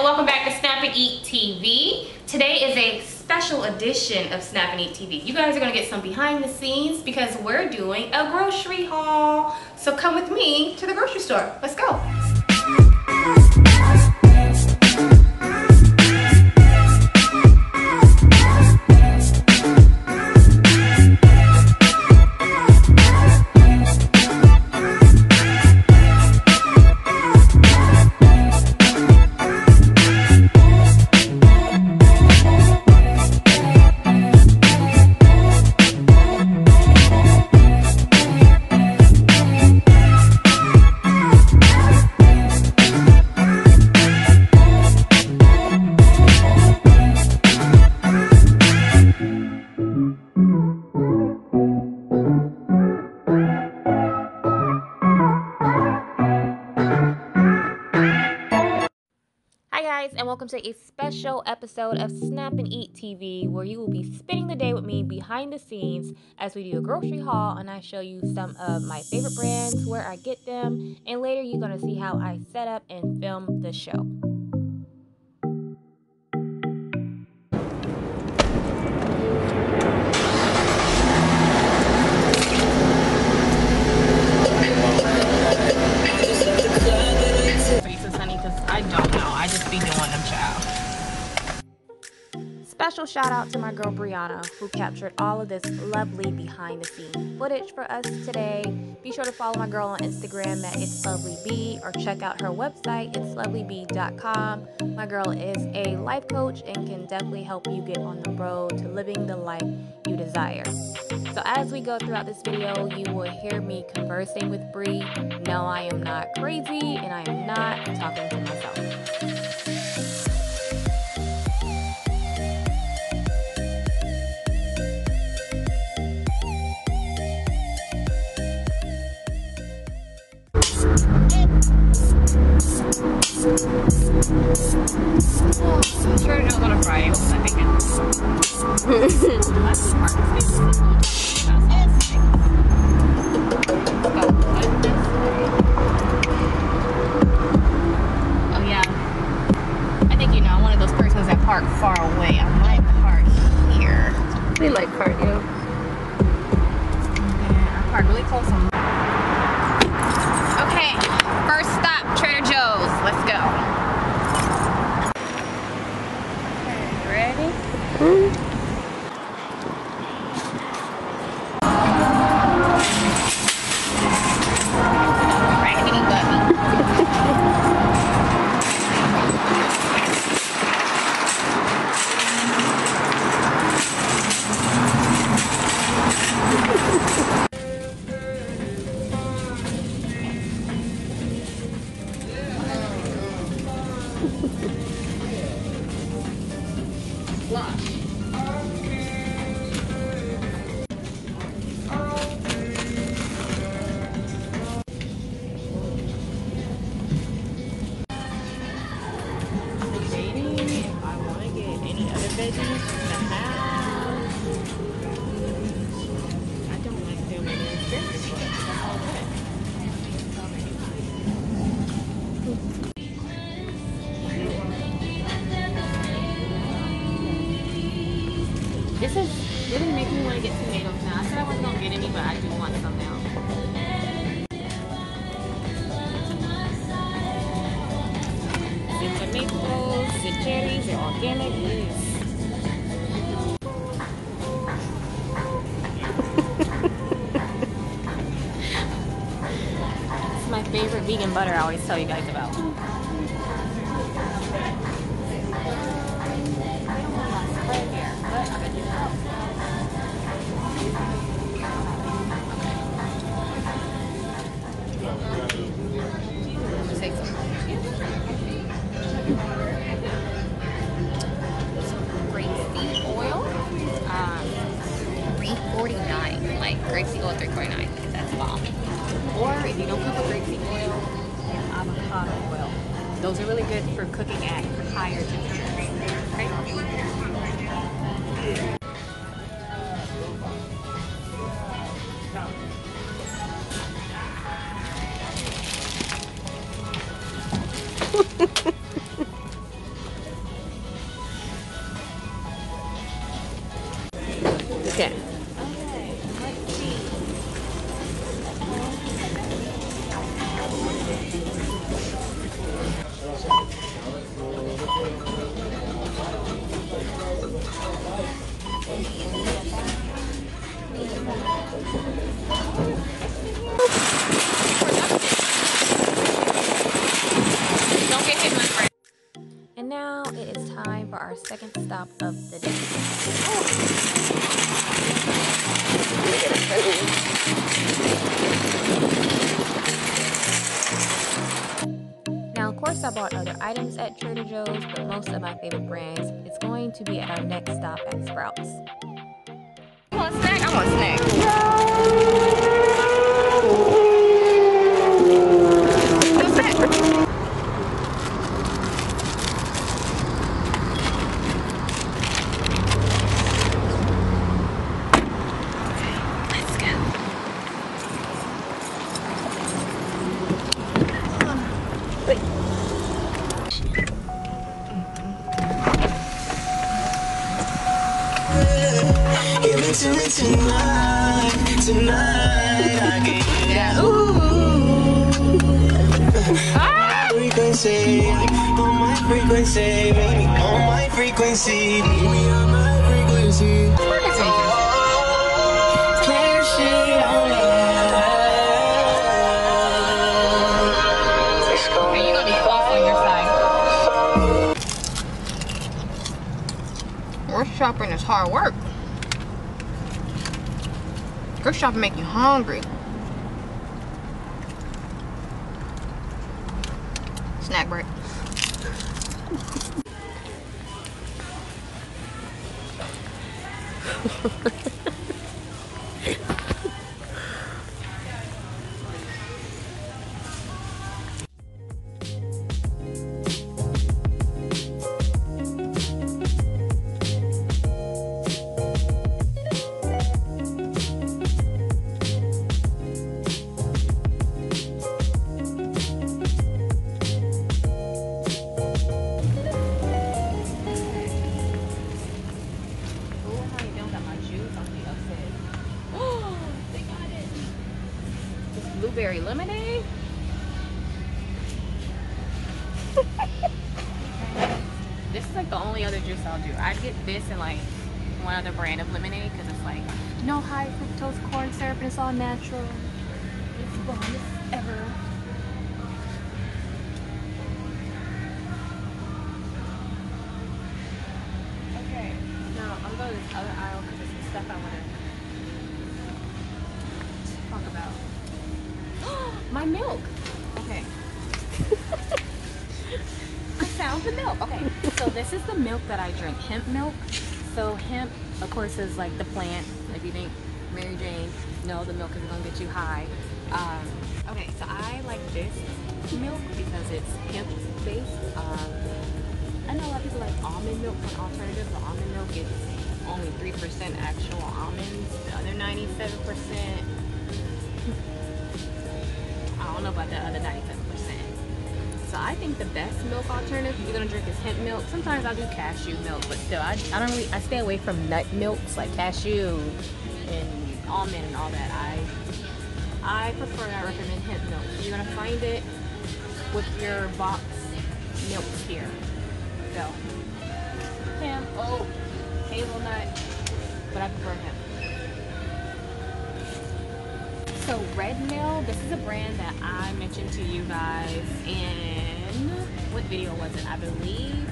welcome back to Snap and Eat TV. Today is a special edition of Snap and Eat TV. You guys are gonna get some behind the scenes because we're doing a grocery haul. So come with me to the grocery store. Let's go. And welcome to a special episode of Snap and Eat TV, where you will be spending the day with me behind the scenes as we do a grocery haul and I show you some of my favorite brands, where I get them, and later you're going to see how I set up and film the show. Special shout out to my girl Brianna, who captured all of this lovely behind the scenes footage for us today. Be sure to follow my girl on Instagram at itslovelybee, or check out her website, itslovelybee.com. My girl is a life coach and can definitely help you get on the road to living the life you desire. So as we go throughout this video, you will hear me conversing with Bri. No, I am not crazy and I am not talking to myself. Trader Joe's on a Friday. What was I thinking? That's smart. Oh yeah. I think I'm one of those persons that park far away. I might park here. We like cardio. Yeah, I park really close on. Okay, first stop, Trader Joe's. Let's go. This is really making me want to get tomatoes now. I said I wasn't going to get any, but I do want some now. The tomatoes, the cherries, they're organic. Yes. This is my favorite vegan butter I always tell you guys about. $3.49, like grapeseed oil $3.49. That's bomb. Or if you don't cook with grapeseed oil, and avocado oil. Those are really good for cooking at higher temperatures. Okay? Okay. Okay, let's see. Don't get hit, my friend. And now it is time for our second stop of the day. Now, of course, I bought other items at Trader Joe's, but most of my favorite brands is going to be at our next stop at Sprouts. You want a snack? I want a snack. What's that? Give it to me tonight, tonight. I can hear that. Frequency, on my frequency, baby, on my frequency, baby, on my frequency. Clear shit on Okay, you're gonna be off on your side. Grocery shopping is hard work. Grocery shopping make you hungry. Snack break. Blueberry lemonade. This is like the only other juice I'll do. I'd get this and like one other brand of lemonade because it's like no high fructose corn syrup and it's all natural. It's the best ever. Okay, now I'm going to this other aisle because there's some stuff I want to talk about. My milk. Okay. I found the milk. Okay. So this is the milk that I drink. Hemp milk. So hemp, of course, is like the plant. If you think Mary Jane, no, the milk is gonna get you high. Okay. So I like this milk because it's hemp based. I know a lot of people like almond milk for an alternative, but almond milk is only 3% actual almonds. The other 97%. I don't know about the other 97%. So I think the best milk alternative if you're gonna drink is hemp milk. Sometimes I'll do cashew milk, but still I stay away from nut milks like cashew and almond and all that. I recommend hemp milk. You're gonna find it with your box milks here. So hemp, oat, hazelnut, but I prefer hemp. So Red Mill, this is a brand that I mentioned to you guys in, what video was it? I believe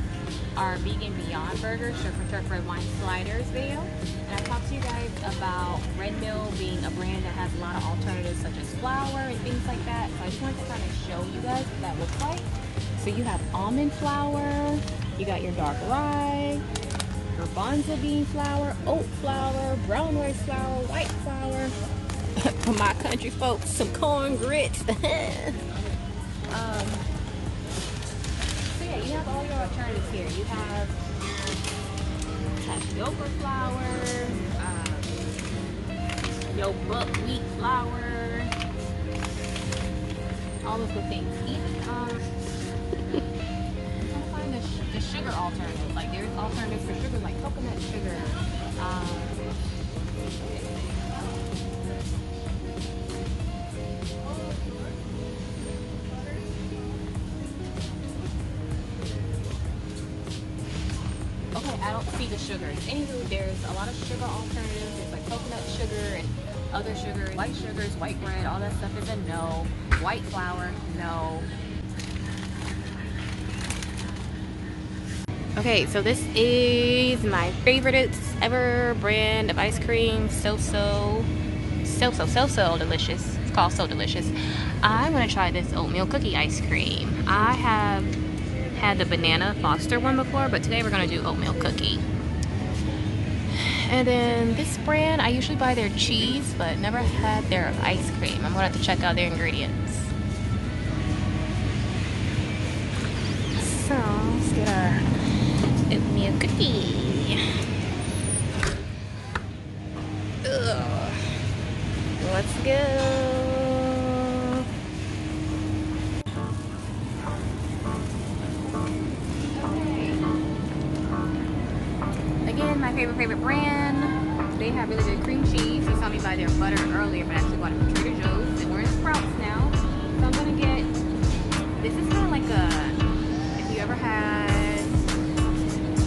our Vegan Beyond Burger, Surf and Turf Red Wine Sliders video. And I talked to you guys about Red Mill being a brand that has a lot of alternatives such as flour and things like that. So I just wanted to kind of show you guys what that looks like. So you have almond flour, you got your dark rye, garbanzo bean flour, oat flour, brown rice flour, white flour. For my country folks, some corn grits. So yeah, you have all your alternatives here. You have tapioca flour, your buckwheat flour, all those good things. Even I'm trying to find the sugar alternatives. Like there's alternatives for sugar, like coconut sugar. Okay, I don't see the sugars. Anywho, there's a lot of sugar alternatives. There's like coconut sugar and other sugars. White sugars, white bread, all that stuff is a no. White flour, no. Okay, so this is my favorite ever brand of ice cream. So delicious. It's called So Delicious. I'm gonna try this oatmeal cookie ice cream. I have had the banana Foster one before, but today we're gonna do oatmeal cookie. And then this brand, I usually buy their cheese, but never had their ice cream. I'm gonna have to check out their ingredients. So let's get our oatmeal cookie. Ugh. Let's go. Again, my favorite brand. They have really good cream cheese. You saw me buy their butter earlier, but I actually bought it from Trader Joe's. And we're in Sprouts now. So I'm gonna get, this is kind of like a, if you ever had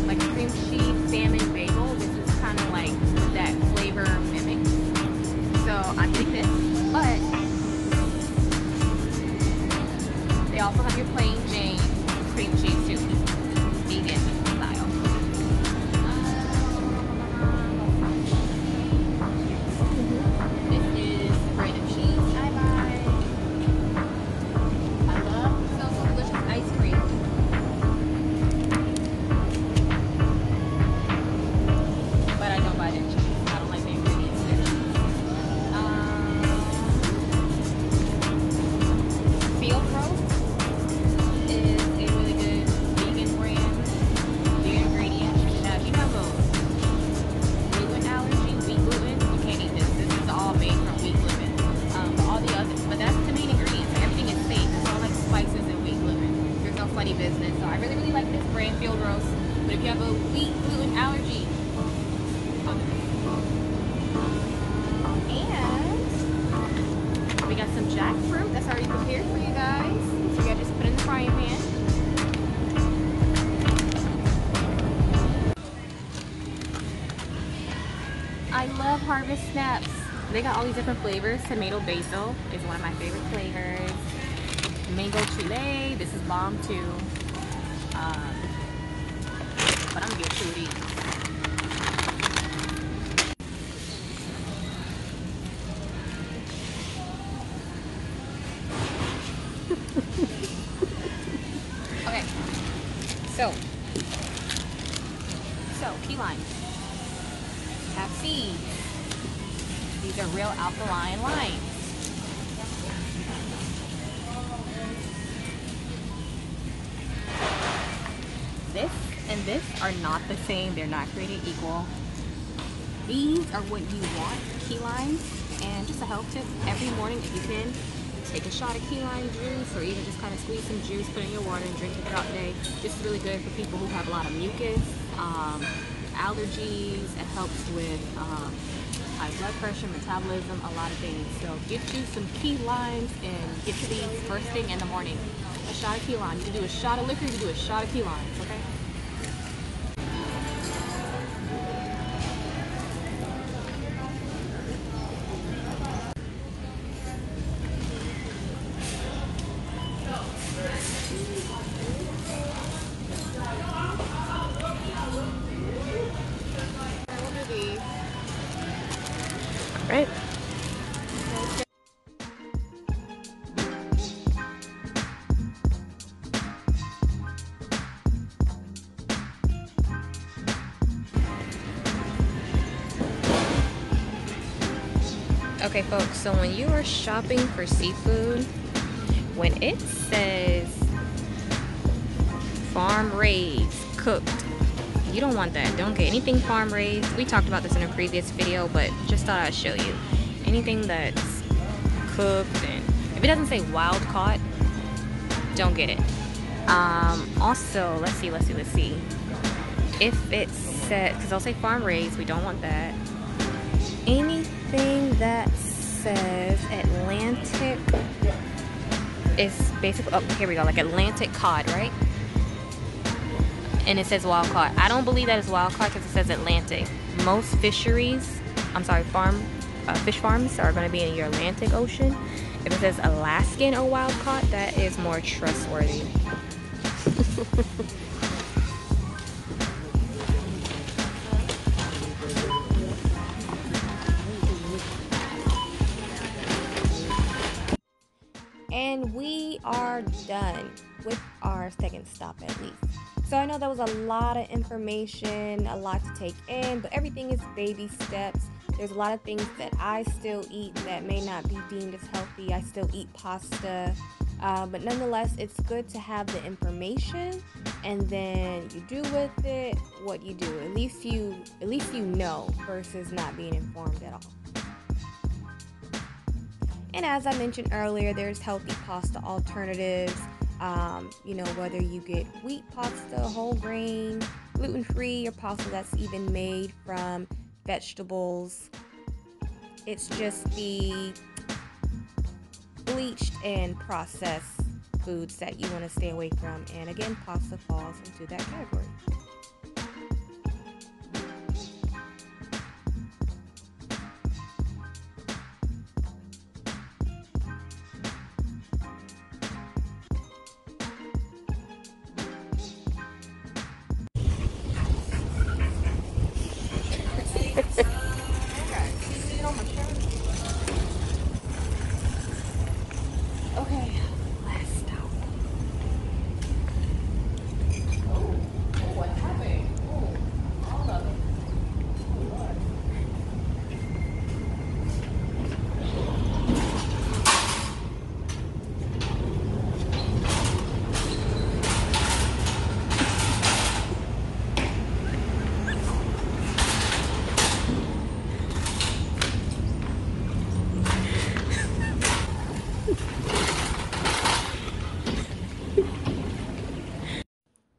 like a cream cheese salmon bagel, this is kind of like that flavor mimic. So I'm getting this, but they also have your plain Jane cream cheese too, vegan style. This is the brand of cheese I buy. I love So Delicious ice cream. But I don't buy their cheese. I don't like the ingredients in their cheese. Field Roast is a really good vegan brand. The ingredients. Now, if you have a gluten allergy, wheat gluten, you can't eat this. This is all made from wheat gluten. All the others, but that's the main ingredients. Everything is safe. It's all like spices and wheat gluten. There's no funny business. So I really like this brand, Field Roast. But if you have a wheat gluten allergy, and we got some jackfruit that's already prepared for you guys. So you gotta just put it in the frying pan. I love Harvest Snaps. They got all these different flavors. Tomato basil is one of my favorite flavors. Mango chile, this is bomb too. But I'm gonna get 2 of these. Okay, so key lime. Have seeds. These are real alkaline limes. This and this are not the same. They're not created equal. These are what you want, key limes. And just a health tip, every morning if you can, take a shot of key lime juice, or even just kind of squeeze some juice, put it in your water and drink it throughout the day. This is really good for people who have a lot of mucus, allergies. It helps with high blood pressure, metabolism, a lot of things. So get you some key limes and get to these first thing in the morning. A shot of key lime. You can do a shot of liquor, you can do a shot of key limes, okay? Right. Okay folks, so when you are shopping for seafood, when it says farm raised, cooked, you don't want that. Don't get anything farm raised. We talked about this in a previous video, but just thought I'd show you. Anything that's cooked, and if it doesn't say wild caught, don't get it. Also, let's see. If it said, because I'll say farm raised, we don't want that. anything that says Atlantic is basically, oh, here we go, like Atlantic cod, right? And it says wild caught. I don't believe that is wild caught because it says Atlantic. Most fisheries, I'm sorry, fish farms are going to be in your Atlantic Ocean. If it says Alaskan or wild caught, that is more trustworthy. And we are done with our second stop, at least. So I know that was a lot of information, a lot to take in, but everything is baby steps. There's a lot of things that I still eat that may not be deemed as healthy. I still eat pasta, but nonetheless, it's good to have the information, and then you do with it what you do. At least you know, versus not being informed at all. And as I mentioned earlier, there's healthy pasta alternatives. You know, whether you get wheat pasta, whole grain, gluten-free, or pasta that's even made from vegetables. It's just the bleached and processed foods that you want to stay away from. And again, pasta falls into that category. Okay, last stop. Oh, what happened? Oh, all of it. Oh, Lord.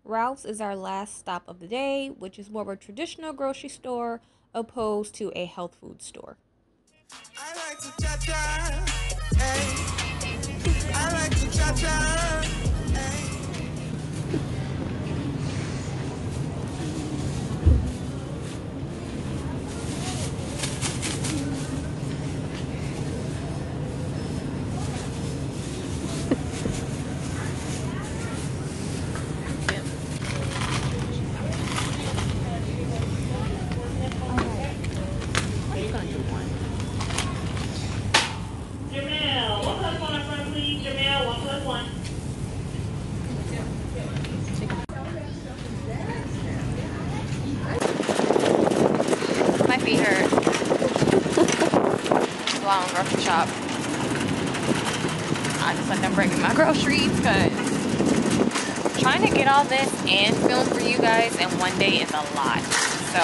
Ralph's is our last stop of the day, which is more of a traditional grocery store opposed to a health food store. I like to cha-cha, hey. I like to cha-cha, hey. Jamel, 1 + 1 up front, please. Jamel, 1 + 1. My feet hurt. While I'm grocery shop. I just let them bring me my groceries because trying to get all this and film for you guys in one day is a lot. So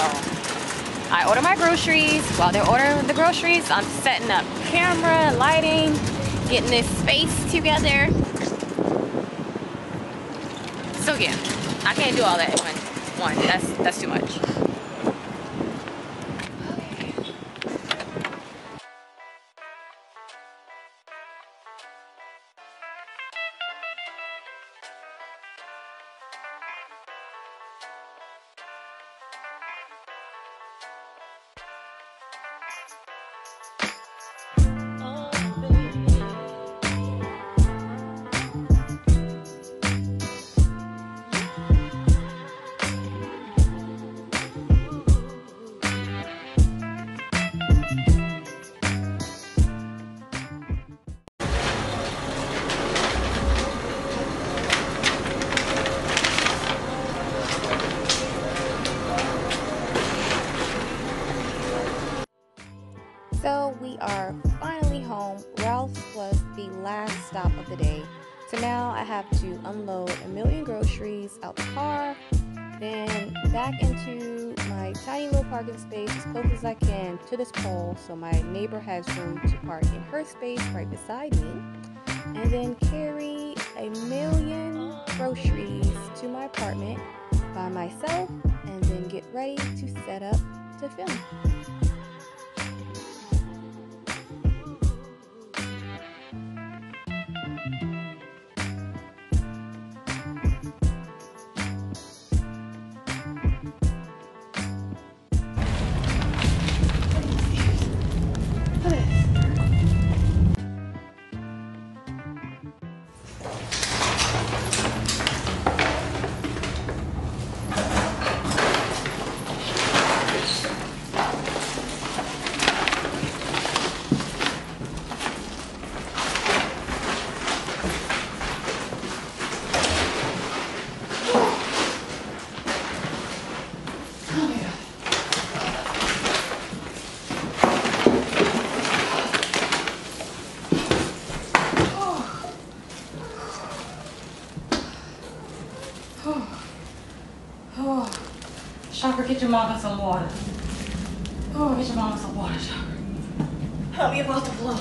I order my groceries. While they're ordering the groceries, I'm setting up camera, lighting, getting this space together. So yeah, I can't do all that at one. That's too much. So we are finally home. Ralph's was the last stop of the day. So now I have to unload a million groceries out the car, then back into my tiny little parking space as close as I can to this pole so my neighbor has room to park in her space right beside me, and then carry a million groceries to my apartment by myself, and then get ready to set up to film. Chopper, get your mama some water. Oh, get your mama some water, Chopper. Help me about the flow.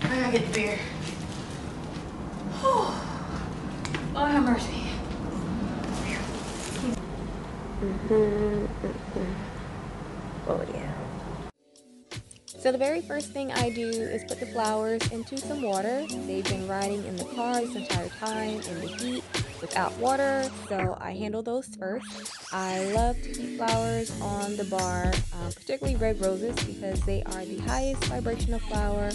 I gotta get the beer. Oh, Lord have mercy. Oh yeah. So the very first thing I do is put the flowers into some water. They've been riding in the car this entire time in the heat without water, so I handle those first. I love to keep flowers on the bar, particularly red roses, because they are the highest vibrational flower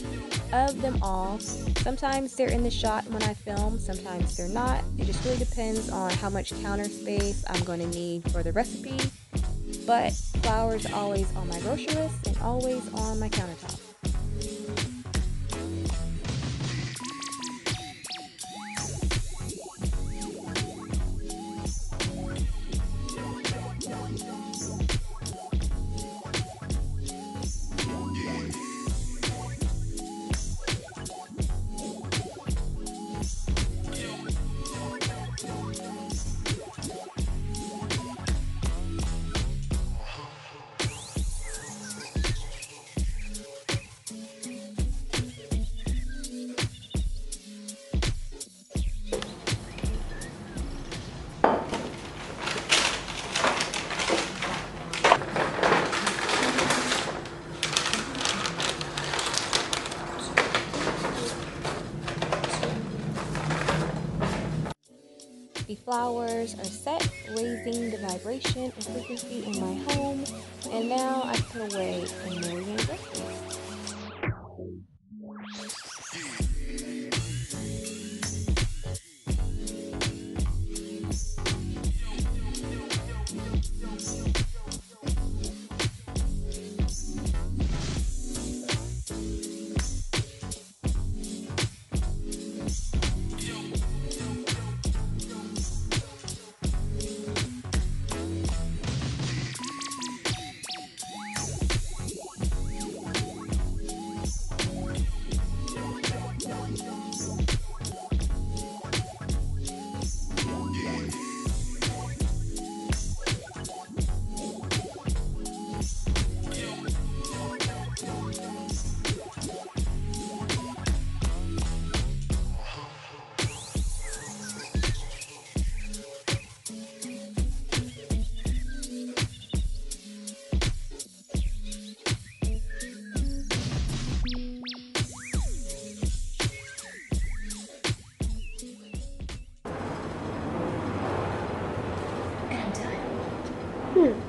of them all. Sometimes they're in the shot when I film, sometimes they're not. It just really depends on how much counter space I'm going to need for the recipe. But flowers are always on my grocery list and always on my countertop. The flowers are set, raising the vibration and frequency in my home, and now I put away a million recipes.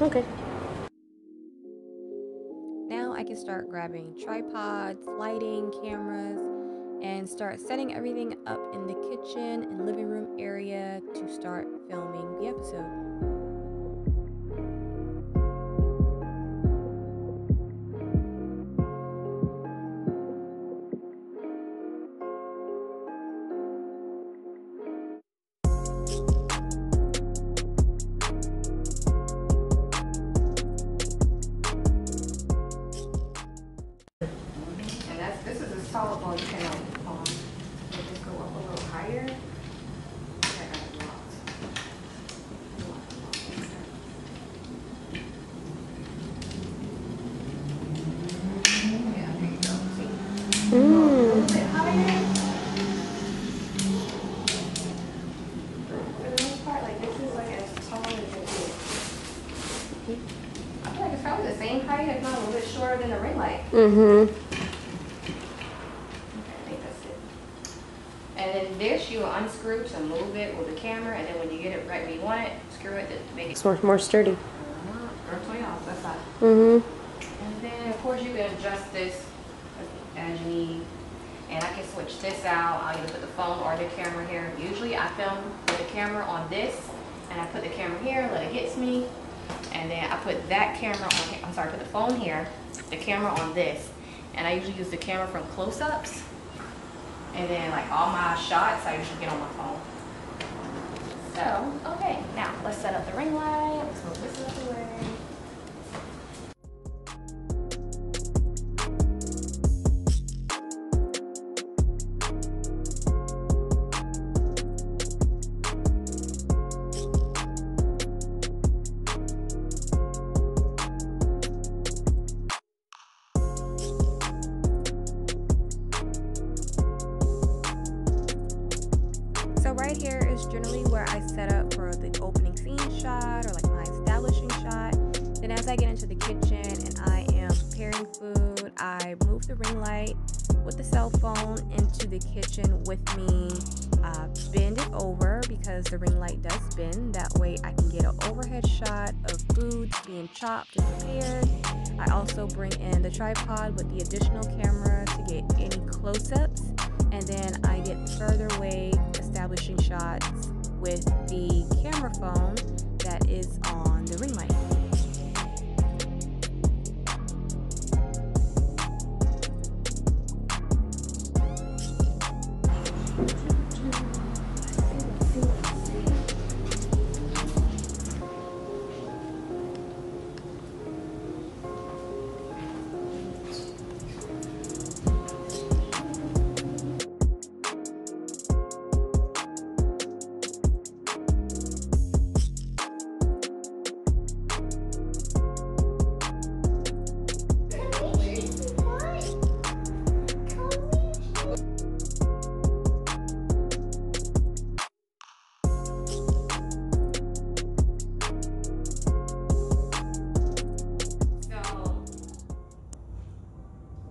Okay. Now I can start grabbing tripods, lighting, cameras, and start setting everything up in the kitchen and living room area to start filming the episode. This is a solid one. You can just go up a little higher. Okay, I got it locked. Yeah, there you go. See? A little bit higher. For the most part, like this is like as tall as it is. I feel like it's probably the same height, if not a little bit shorter than the ring light. And then this you will unscrew to move it with the camera, and then when you get it right where you want it, screw it to make it More sturdy. or 20 off, that's fine. Mm-hmm. And then of course you can adjust this as you need. And I can switch this out. I'll either put the phone or the camera here. Usually I film with the camera on this, and I put the camera here, let it hits me. And then I put that camera on, put the phone here, the camera on this. And I usually use the camera from close-ups. And then like all my shots, I usually get on my phone. So, okay, now let's set up the ring light. Let's move this out of the way. move the ring light with the cell phone into the kitchen with me. Bend it over because the ring light does spin. That way I can get an overhead shot of food being chopped and prepared. I also bring in the tripod with the additional camera to get any close-ups, and then I get further away establishing shots with the camera phone that is on the ring light.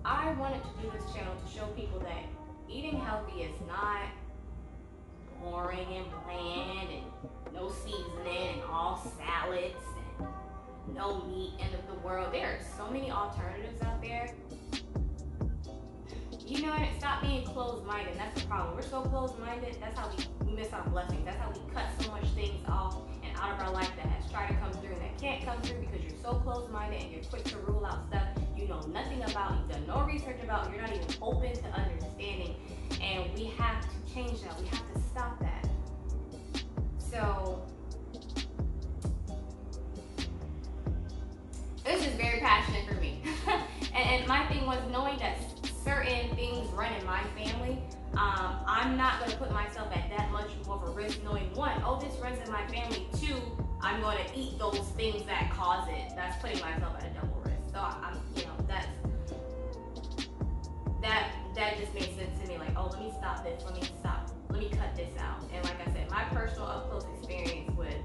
I wanted to do this channel to show people that eating healthy is not boring and bland and no seasoning and all salads and no meat, end of the world. There are so many alternatives out there. You know, and stop being closed-minded. That's the problem. We're so closed-minded, that's how we miss our blessings. That's how we cut so much things off and out of our life that has tried to come through and that can't come through because you're so closed-minded and you're quick to rule out stuff you know nothing about, you've done no research about, you're not even open to understanding. And we have to change that. We have to stop that. So this is very passionate for me. and my thing was knowing that certain things run in my family. I'm not going to put myself at that much of a risk knowing, one, oh, this runs in my family. Two, I'm going to eat those things that cause it. That's putting myself at a double risk. So I'm, you know, that just makes sense to me. Like, oh, let me stop this. Let me cut this out. And like I said, my personal up close experience with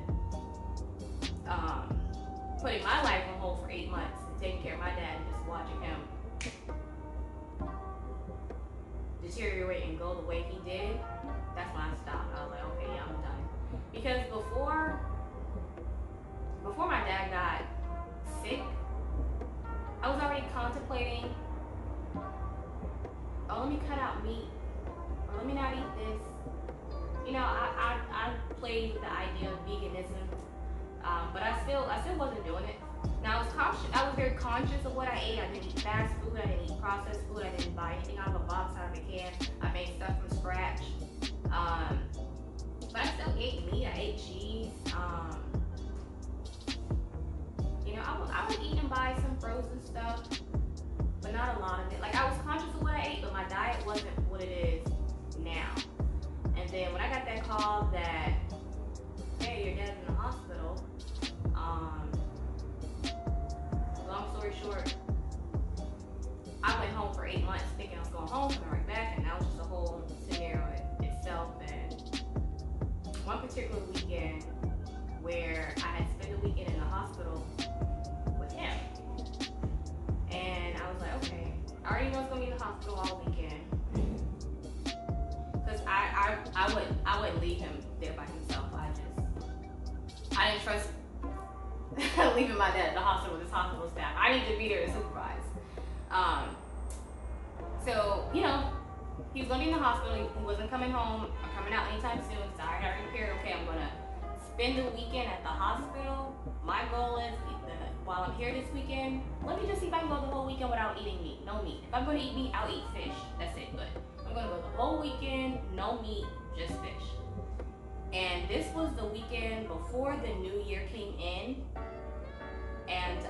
putting my life on hold for 8 months and taking care of my dad and just watching him deteriorate and go the way he did, that's when I stopped. I was like, okay, yeah, I'm done. Because before my dad got sick, I was already contemplating, oh, let me cut out meat, or let me not eat this. You know, I played with the idea of veganism, but I still wasn't doing it. Now I was very conscious of what I ate. I didn't eat fast food, I didn't eat processed food, I didn't buy anything out of a box, out of a can. I made stuff from scratch. But I still ate meat, I ate cheese. You know, I would eat and buy some frozen stuff, but not a lot of it. Like, I was conscious of what I ate, but my diet wasn't what it is now. And then when I got that call that, hey, your dad's in the hospital, long story short, I went home for 8 months thinking I was going home, coming right back, and that was just a whole scenario itself. And one particular weekend where I had spent a weekend in the hospital with him, and I was like, okay, I already know it's gonna be in the hospital all weekend, because I wouldn't leave him there by himself. I didn't trust leaving my dad at the hospital with his hospital staff. I need to be there to supervise. So, you know, he was going to be in the hospital. He wasn't coming home or coming out anytime soon. So I already prepared, okay, I'm going to spend the weekend at the hospital. My goal is, while I'm here this weekend, let me just see if I can go the whole weekend without eating meat. No meat. If I'm going to eat meat, I'll eat fish. That's it. But I'm going to go the whole weekend, no meat, just fish. And this was the weekend before the new year came in. And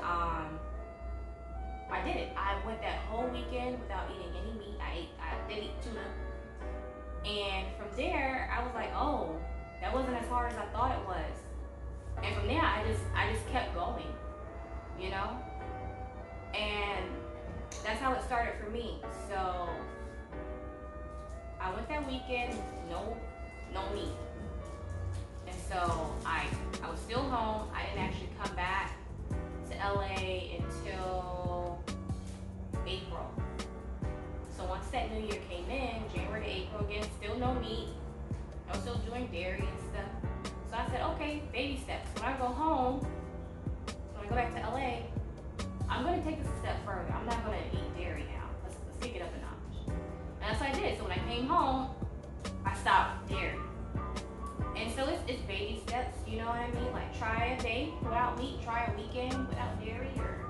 I did it. I went that whole weekend without eating any meat. I did eat tuna. And from there, I was like, oh, that wasn't as hard as I thought it was. And from there, I just kept going, you know? And that's how it started for me. So I went that weekend, no meat. And so I was still home. I didn't actually come back to LA until April. drink dairy and stuff. So I said, okay, baby steps. When I go home, when I go back to LA, I'm gonna take this a step further. I'm not gonna eat dairy now. Let's kick it up a notch. And that's what I did. So when I came home, I stopped dairy. And so it's baby steps, you know what I mean? Like try a day without meat, try a weekend without dairy, or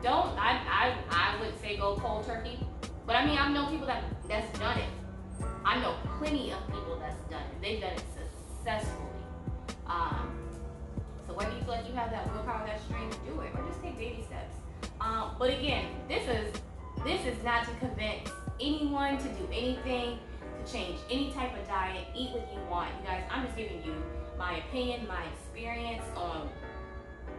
don't, I would say go cold turkey. But I mean, I know people that's done it. I know plenty of people that's done it. They've done it successfully. So whether you feel like you have that willpower, that strength, do it, or just take baby steps. But again, this is not to convince anyone to do anything, to change any type of diet, eat what you want. You guys, I'm just giving you my opinion, my experience on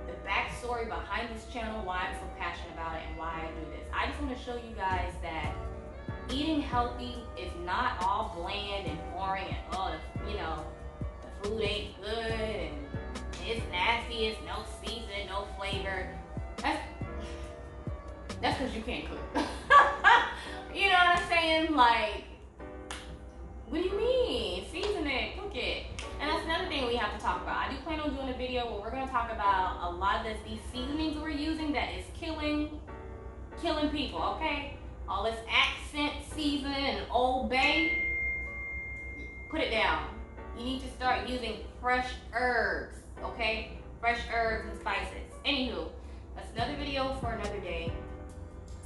the backstory behind this channel, why I'm so passionate about it, and why I do this. I just want to show you guys that eating healthy is not all bland and boring and the food ain't good and it's nasty, it's no season, no flavor. That's because you can't cook. You know what I'm saying? Like, what do you mean? Season it, cook it. And that's another thing we have to talk about. I do plan on doing a video where we're going to talk about a lot of these seasonings we're using that is killing people, okay? All this accent seasoning and Old Bay, put it down. You need to start using fresh herbs, okay? Fresh herbs and spices. Anywho, that's another video for another day.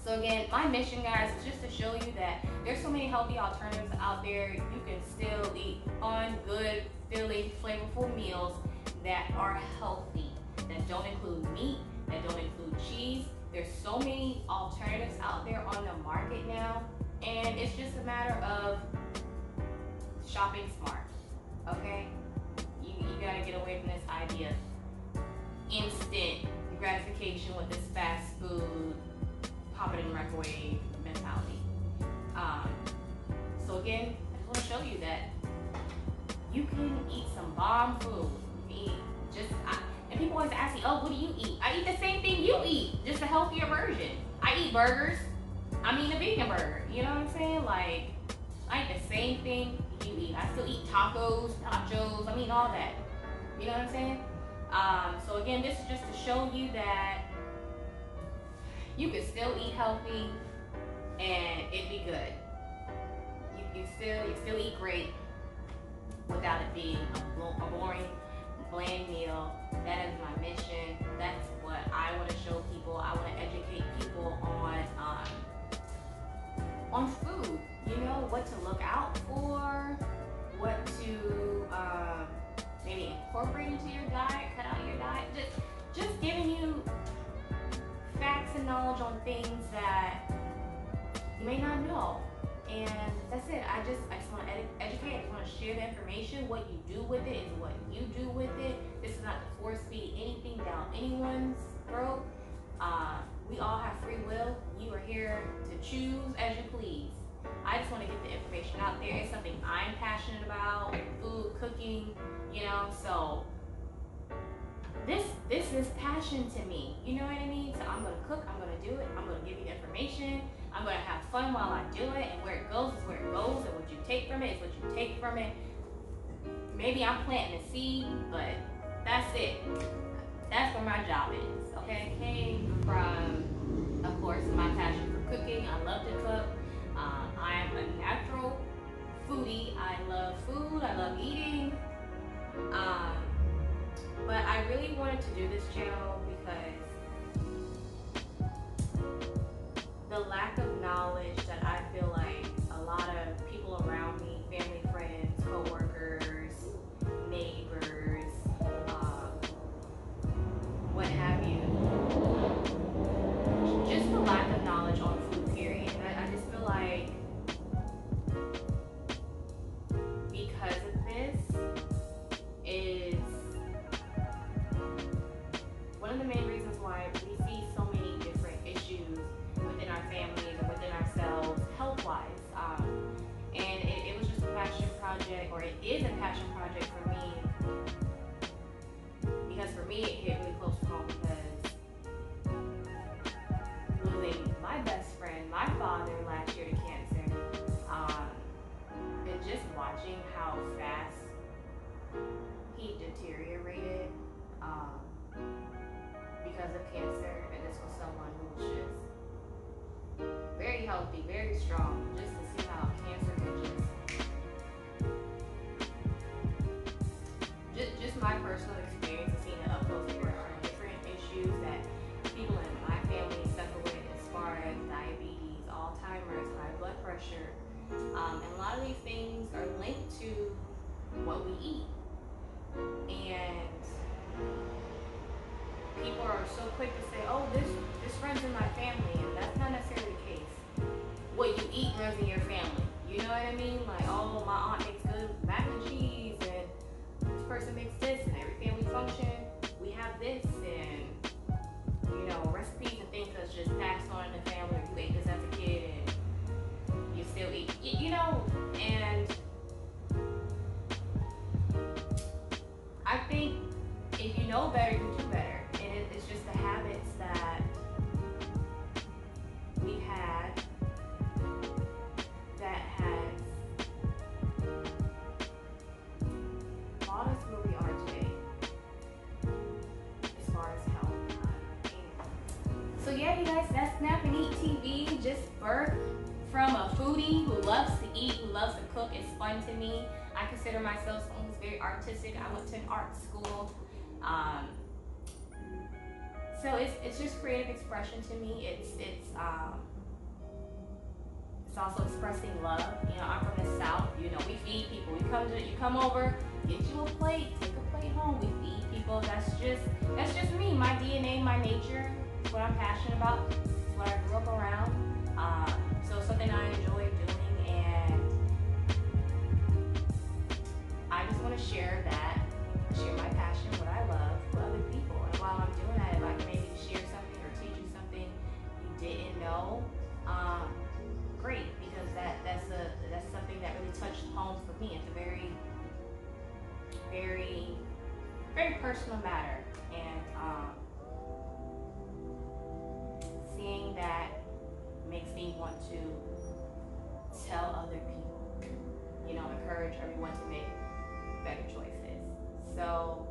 So again, my mission, guys, is just to show you that there's so many healthy alternatives out there. You can still eat fun, good, filling, flavorful meals that are healthy, that don't include meat, that don't include cheese. There's so many alternatives out there on the market now, and it's just a matter of shopping smart, okay? You gotta get away from this idea of instant gratification with this fast food, pop it in the microwave mentality. So again, I just want to show you that you can eat some bomb food. And people always ask me, oh, what do you eat? I eat the same thing you eat, just a healthier version. I eat burgers. I'm eating a vegan burger. You know what I'm saying? Like, I eat the same thing you eat. I still eat tacos, nachos. I mean, all that. You know what I'm saying? So again, this is just to show you that you can still eat healthy and it'd be good. You still eat great without it being a boring, bland meal. That is my mission. That's what I want to show people. I want to educate people on food. You know, what to look out for, what to maybe incorporate into your diet, cut out your diet. Just giving you facts and knowledge on things that you may not know. And that's it. I just want to educate. I just want to share the information. What you do with it is what you do with it. This is not to force feed anything down anyone's throat. We all have free will. You are here to choose as you please. I just want to get the information out there. It's something I'm passionate about. Food, cooking, you know. So this is passion to me. You know what I mean? So I'm gonna cook. I'm gonna do it. I'm gonna give you information. I'm gonna have fun while I do it, and where it goes is where it goes, and what you take from it is what you take from it. Maybe I'm planting a seed, but that's it. That's where my job is, okay? It came from, of course, my passion for cooking. I love to cook. I am a natural foodie. I love food. I love eating. But I really wanted to do this channel because the lack of knowledge that I feel like a lot of people around me, family, friends, co-workers, neighbors, what have you, just the lack of knowledge on food, period. I just feel like because of this is one of the main reasons why strong, just to see how cancer can just my personal experience of seeing it up close and personal, different issues that people in my family suffer with as far as diabetes, Alzheimer's, high blood pressure, and a lot of these things are linked to what we eat. And people are so quick to say, oh, this runs in my family, and that's not necessarily the case. What you eat runs in your family. You know what I mean? Like, oh, my aunt makes good mac and cheese, and this person makes this, and every family function, we have this, and, you know, recipes and things that's just passed on in the family. You ate this as a kid, and you still eat, you know, and I think if you know better, you do better. And it's just the habits that we had that has brought us where we are today as far as health. So yeah, you guys, that's Snap&EatTV, just birthed from a foodie who loves to eat, who loves to cook. It's fun to me. I consider myself someone who's very artistic. I went to an art school. So it's just creative expression to me. It's also expressing love. You know, I'm from the South. You know, we feed people. You come over, get you a plate, take a plate home. We feed people. That's just me. My DNA, my nature. It's what I'm passionate about. It's what I grew up around. So it's something I enjoy doing, and I just want to share my passion, what I love, with other people. And while I'm doing that, if I can maybe share something or teach you something you didn't know, great, because that's something that really touched home for me. It's a very, very, very personal matter, and seeing that makes me want to tell other people, you know, encourage everyone to make better choices. So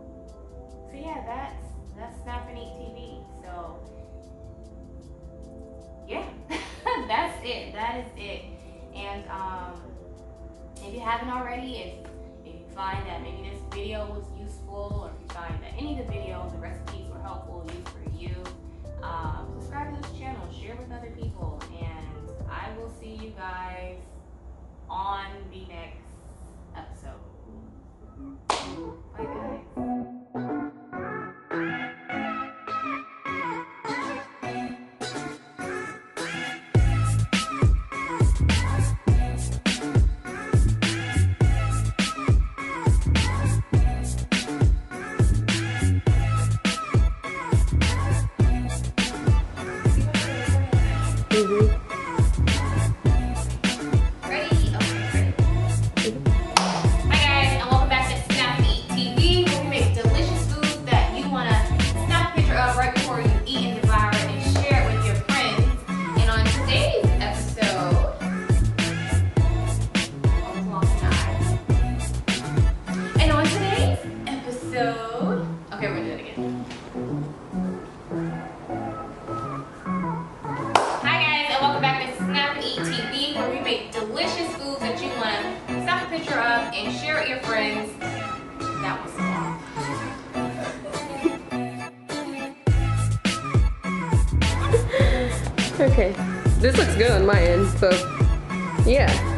yeah, that's Snap&EatTV. So yeah, that's it. That is it. And if you haven't already, if you find that maybe this video was useful, or if you find that any of the videos and recipes were helpful, used for you, subscribe to this channel, share with other people, and I will see you guys on the next episode. Bye guys. Okay, we're gonna do it again. Hi guys, and welcome back to Snap&EatTV, where we make delicious foods that you want to snap a picture of and share with your friends. That was long. Okay, this looks good on my end, so yeah.